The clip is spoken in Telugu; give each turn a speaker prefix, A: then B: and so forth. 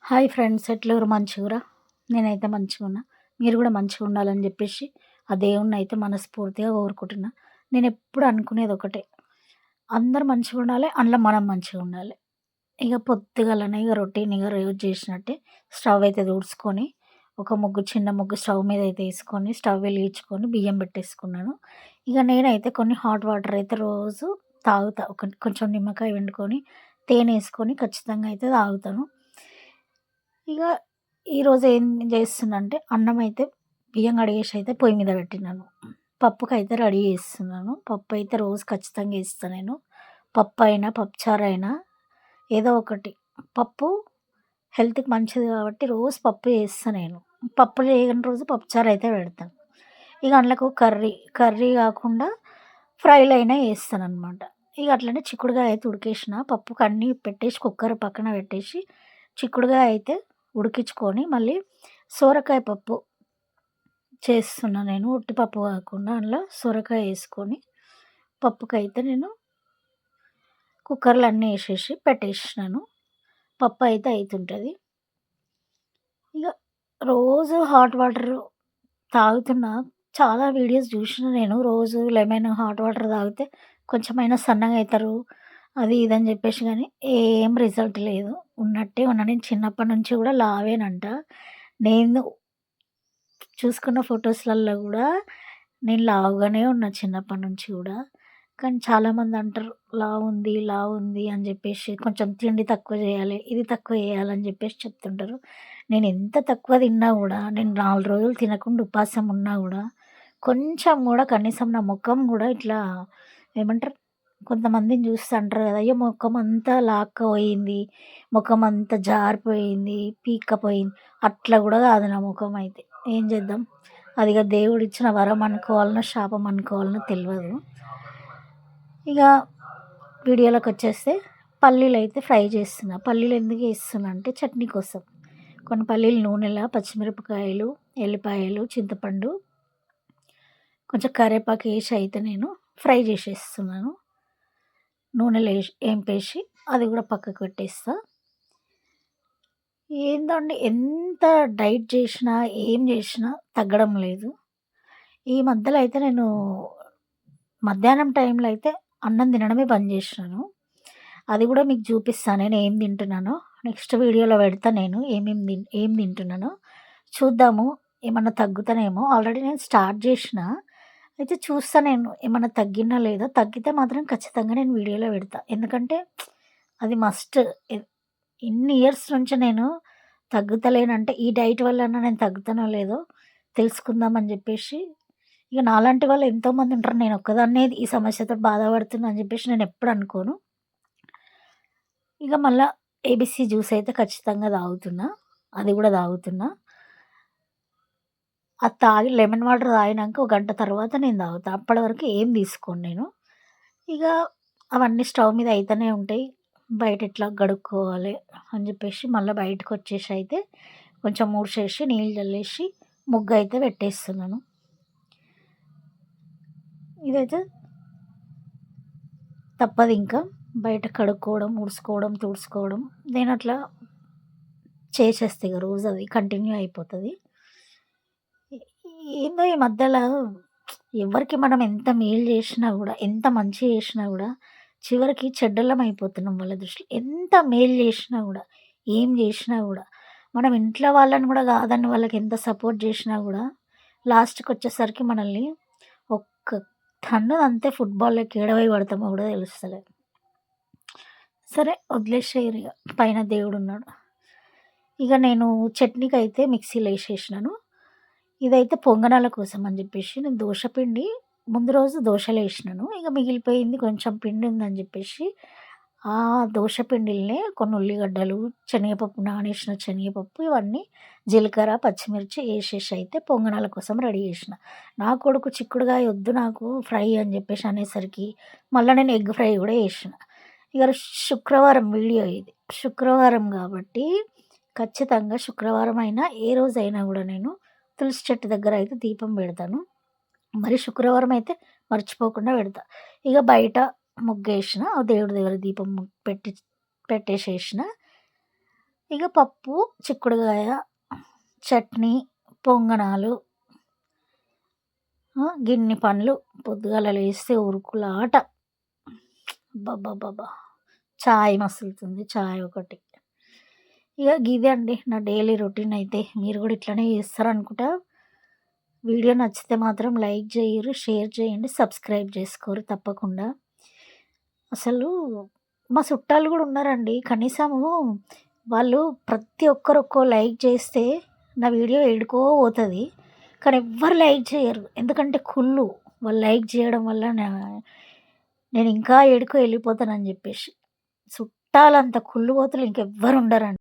A: Hi friends, ఎట్లెవరు మంచిగురా? నేనైతే మంచిగున్నా. మీరు గూడా మంచిగుండాలని జెప్పేసి, ఆ దేవుడినైతే మనస్ఫూర్తిగా కోరుకుంటున్నా. నేనెప్పుడు అనుకునేదొకటే, అందరూ మంచిగుండాలె, అందులో మనం మంచిగుండాలె. ఇగ పొద్దుగాలనే రొటీన్‌గా రోజు జేసినట్టే స్టవ్ అయితే తుడుచుకొని, ఒక ముగ్గు చిన్న ముగ్గు స్టవ్ మీదయితే యేసుకొని, స్టవ్ వెలిగించుకొని, బియ్యం పెట్టేసుకున్నాను. ఇగ నేనైతే కొన్ని హాట్ వాటర్ అయితే రోజు తాగుతా. కొంచెం నిమ్మకాయ పిండుకొని, తేనె ఖచ్చితంగా అయితే తాగుతాను. ఇగ ఈరోజు ఏం చేస్తున్నంటే, అన్నమైతే బియ్యం కడిగేసి అయితే పొయ్యి మీద పెట్టినాను. పప్పుకైతే రెడీ చేస్తున్నాను. పప్పయితే రోజు ఖచ్చితంగా ఏస్తా నేను. పప్పయినా, పప్పుచారైనా ఏదో ఒకటి. పప్పు హెల్త్‌కి మంచిది కాబట్టి రోజు పప్పు చేస్తా నేను. పప్పు చేయని రోజు పప్పుచారైతే పెడతాను. ఇగ అందులోకు కర్రీ కాకుండా ఫ్రైలయినా ఏస్తాననమాట. ఇగ అట్లనే చిక్కుడుగాయ అయితే ఉడికేసిన. పప్పుకి అన్నీ పెట్టేసి కుక్కర్ పక్కన పెట్టేసి, చిక్కుడుగాయ అయితే ఉడికించుకొని, మళ్ళీ సోరకాయ పప్పు చేస్తున్నా నేను. ఉట్టి పప్పు కాకుండా అందులో సొరకాయ యేసుకొని, పప్పుకైతే నేను కుక్కర్‌లో అన్నీ ఏసేసి పెట్టేసినాను. పప్పయితే అయితుంటది. ఇగ రోజు హాట్ వాటర్ తాగుతున్నా. చాలా వీడియోస్ జూషిన నేను. రోజు లెమన్ హాట్ వాటర్ తాగితే కొంచెమైనా సన్నగయితరు. అది ఇది అని జెప్పేసి గానీ, ఏం రిజల్ట్ లేదు. ఉన్నట్టే ఉన్నా. నేను చిన్నప్పటి నుంచి గూడా లావేనంట. నేను చూసుకున్న ఫోటోస్‌లల్ల గూడా నేను లావుగానే ఉన్నా చిన్నప్పటి నుంచి గూడా. కానీ చాలామంది అంటారు, లావుంది అని జెప్పేసి, కొంచెం తిండి తక్కువ జేయాలి, ఇది తక్కువ జేయాలని జెప్పేసి చెప్తుంటారు. నేను ఎంత తక్కువ తిన్నా గూడా, నేను 4 రోజులు తినకుండా ఉపాసం ఉన్నా గూడా, కొంచెం గూడా కనీసం నా మొఖం గూడా ఇట్లా ఏమంటారు, కొంతమందిని చూస్తే అంటారు గదా! అయ్యో! మొఖమంతా లాక్కపోయింది, మొఖమంతా జారిపోయింది, పీక్కపోయింది. అట్లా గూడా గాదు నా మొఖమైతే. ఏం చేద్దాం? అదిగ దేవుడిచ్చిన వరం అనుకోవాలనో, శాపం అనుకోవాలనో తెలవదు. ఇగ వీడియోలోకొచ్చేస్తే పల్లీలైతే ఫ్రై చేస్తున్నా. పల్లీలు ఎందుకు ఏస్తున్నా అంటే చట్నీ కోసం. కొన్ని పల్లీలు నూనెల, పచ్చిమిరపకాయలు, ఎల్లిపాయలు, చింతపండు, కొంచెం కరివేపాకు ఏసి అయితే నేను ఫ్రై చేసేస్తున్నాను. నూనెలో ఏంపేసి అది గూడా పక్కకు పెట్టేస్తా. ఏందండి, ఎంత డైట్ జేషినా, ఏం జేషినా తగ్గడం లేదు. ఈ మధ్యలో అయితే నేను మధ్యాహ్నం టైంలో అయితే అన్నం తినడమే బంద్ జేషినాను. అది గూడా మీకు జూపిస్తా నేనేం తింటున్నానో. నెక్స్ట్ వీడియోలో పెడతా నేను ఏం తింటున్నానో. చూద్దాము, ఏమన్నా తగ్గుతానేమో. ఆల్రెడీ నేను స్టార్ట్ జేషినా. అయితే చూస్తా నేను ఏమన్నా తగ్గినా లేదా. తగ్గితే మాత్రం ఖచ్చితంగా నేను వీడియోలో పెడతా. ఎందుకంటే అది మస్ట్. ఎ ఇన్ని ఇయర్స్ నుంచి నేను తగ్గుతలేనంటే, ఈ డైట్ వల్లన్నా నేను తగ్గుతానో లేదో తెలుసుకుందామని జెప్పేసి, ఇగ నాలాంటి వాళ్ళు ఎంతోమంది ఉంటారు. నేనొక్కదాన్నే ఈ సమస్యతో బాధపడుతున్నా అని జెప్పేసి నేనెప్పుడు అనుకోను. ఇగ మళ్ళా ఏబీసీ జ్యూస్ అయితే ఖచ్చితంగా తాగుతున్నా. అది గూడా తాగుతున్నా. అది తాగి లెమన్ వాటర్ తాగినంక ఒక గంట తర్వాత నేను తాగుతా. అప్పటి వరకు ఏం తీసుకోను నేను. ఇగ అవన్నీ స్టవ్ మీద అయితనే ఉంటాయి. బయట ఎట్లా గడుక్కోవాలి అని జెప్పేసి మళ్ళా బయటకొచ్చేసి అయితే కొంచెం ఊడ్చేసి, నీళ్ళు జల్లేసి ముగ్గయితే పెట్టేస్తున్నాను. ఇదైతే తప్పదింక. బయట కడుక్కోవడం, ఊడ్చుకోవడం, తుడుచుకోవడం నేనట్లా చేసేస్తా ఇగ రోజది కంటిన్యూ అయిపోతది. ఎ ఏందో ఈ మధ్యల ఎవ్వరికి మనం ఎంత మేలు జేషినా గూడా, ఎంత మంచి జేషినా గూడా, చివరికి చెడ్డోళ్ళం అయిపోతున్నాం వాళ్ళ దృష్టిలో. ఎంత మేలు జేషినా గూడా, ఏం జేషినా గూడా, మనం ఇంట్లో వాళ్ళని గూడా గాదని వాళ్ళకి ఎంత సపోర్ట్ జేషినా గూడా, లాస్ట్‌కొచ్చేసరికి మనల్ని ఒక్క తన్నుదంతే ఫుట్‌బాల్‌లోకి ఏడ పోయి పడతామో గూడా తెలుస్తలేదు. సరే వదిలేసేయరిగ, పైన దేవుడున్నాడు. ఇగ నేను చట్నీకైతే మిక్సీలో ఏసేసినాను. ఇదైతే పొంగనాల కోసం అని జెప్పేసి నేను దోసపిండి ముందు రోజు దోసలేసినాను. ఇగ మిగిలిపోయింది కొంచెం పిండి ఉందని జెప్పేసి, ఆ దోస పిండిల్నే కొన్ని ఉల్లిగడ్డలు, శనగపప్పు, నానేసిన శనగపప్పు, ఇవన్నీ జీలకర్ర, పచ్చిమిర్చి ఏసేసి అయితే పొంగనాల కోసం రెడీ జేసిన. నా కొడుకు చిక్కుడుగాయ ఒద్దు నాకు ఫ్రై అని జెప్పేసి అనేసరికి, మళ్ళా నేను ఎగ్ ఫ్రై గూడా జేసిన. ఇగ శుక్రవారం వీడియో ఇది. శుక్రవారం గాబట్టి ఖచ్చితంగా శుక్రవారం అయినా, ఏ రోజైనా గూడా నేను తులసి చెట్టు దగ్గర అయితే దీపం బెడతాను. మరి శుక్రవారం అయితే మర్చిపోకుండా పెడతా. ఇగ బయట ముగ్గేసిన, దేవుడి దగ్గర దీపం పెట్టేసేసిన. ఇక పప్పు, చిక్కుడుగాయ, చట్నీ, పొంగనాలు, గిన్ని పనులు. పొద్దుగాల లేస్తే ఉరుకులాట. అబ్బబ్బబ్బబ్బా! చాయ్ మసులుతుంది. చాయ్ ఒకటి. ఇక గిదే అండి నా డైలీ రొటీన్ అయితే. మీరు కూడా ఇట్లనే చేస్తారనుకుంటా. వీడియో నచ్చితే మాత్రం లైక్ చేయరు, షేర్ చేయండి, సబ్స్క్రైబ్ చేసుకోరు తప్పకుండా. అసలు మా చుట్టాలు కూడా ఉన్నారండి. కనీసము వాళ్ళు ప్రతి ఒక్కరు ఒక్కో లైక్ చేస్తే నా వీడియో ఏడుకో పోతది. కానీ ఎవ్వరు లైక్ చేయరు. ఎందుకంటే కుళ్ళు. వాళ్ళు లైక్ చేయడం వల్ల నేను ఇంకా ఏడుకో వెళ్ళిపోతానని చెప్పేసి. చుట్టాలంత కుళ్ళుబోతులు ఇంకెవ్వరు ఉండరండి.